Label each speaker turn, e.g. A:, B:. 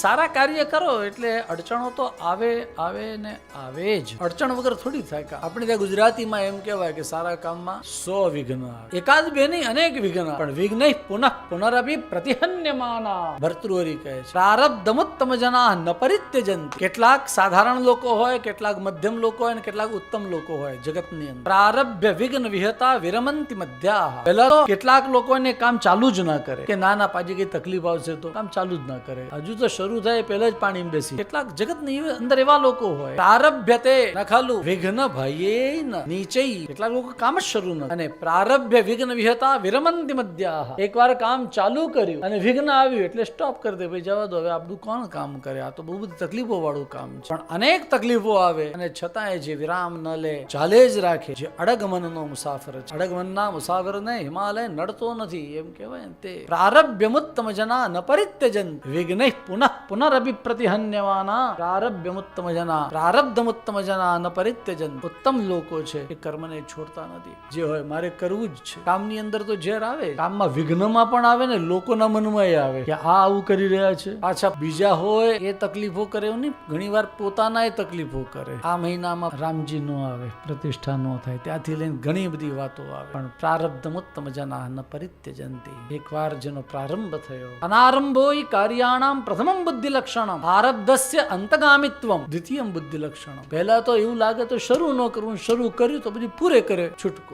A: સારા કાર્ય કરો એટલે અડચણો તો આવે ને આવે જ. અડચણ વગર થોડી થાય. આપણે ત્યાં ગુજરાતીમાં એમ કહેવાય કે સારા કામમાં 100 વિઘ્ન આવે. એકાદ બે નહીં, અનેક વિઘ્ન. પણ વિઘ્ન પુનઃ પુનરપી પ્રતિહન્યમાના. ભર્તૃહરિ કહે છે પ્રારબ્ધમુત્તમ જના ન પરિત્યજંતિ. કેટલાક સાધારણ લોકો હોય, કેટલાક મધ્યમ લોકો હોય અને કેટલાક ઉત્તમ લોકો હોય જગતની અંદર. પ્રારભ્ય વિઘ્ન વિહતા વિરમંતિ મધ્યાહ. પહેલા તો કેટલાક લોકોને કામ ચાલુ જ ના કરે કે ના પાછી કઈ તકલીફ આવશે તો કામ ચાલુ જ ના કરે. હજુ તો શરૂ થાય પહેલા જ પાણી બેસી. કેટલાક જગતની અંદર એવા લોકો હોય. પ્રારભ્યતે ન ખલુ વિઘ્ન ભયેન નીચે. કેટલાક લોકો કામ જ શરૂ ન. અને પ્રારભ્ય વિઘ્ન વિહતા વિરમંતિ મધ્યાહ. એકવાર કામ ચાલુ કર્યું અને વિઘ્ન આવ્યું એટલે સ્ટોપ કરી દે. ભાઈ જવા દો, હવે આપણું કોણ કામ કરે? આ તો બહુ બધી તકલીફો વાળું કામ છે. પણ અનેક તકલીફો આવે અને છતાંય જે વિરામ ન લે, ચાલે જ રાખે, જે અડગમનનો મુસાફર છે. અડગમનના મુસાફરને હિમાલય નડતો નથી એમ કહેવાય તે. પ્રારભ્યમુત્તમ જના ન પરિત્યજંતિ વિઘ્નૈ પુનઃ પુનરપી પ્રતિહન્યમાના. પ્રારભ્યમુત્તમ જના, પ્રારબ્ધમુત્તમ જના ન પરિત્યજંતિ. ઉત્તમ લોકો છે એ કર્મને છોડતા નથી. જે હોય મારે કરવું જ છે. કામની અંદર તો ઝેર આવે, કામમાં વિઘ્નમાં પણ આવે ને લોકોના મનમાં આવે કે આ આવું કરી રહ્યા છે. પાછા બીજા હોય એ તકલીફો કરે નહીં, ઘણી વાર પોતાના એ તકલીફો કરે. આ મહિનામાં રામજી નો આવે, પ્રતિષ્ઠા નો થાય, ત્યાંથી લઈને ઘણી બધી વાતો આવે. પણ પ્રારબ્ધમુત્તમ જના ન પરિત્યજંતિ. એકવાર જેનો પ્રારંભ થયો, અનારંભો કાર્યાણામ પ્રથમમ બુદ્ધિ લક્ષણમ આરબ્ધસ્ય અંતગામિત્વમ દ્વિતીયમ બુદ્ધિ લક્ષણમ. પહેલા તો એવું લાગે તો શરૂ ન કરવું, શરૂ કર્યું તો પછી પૂરે કરે છૂટકો.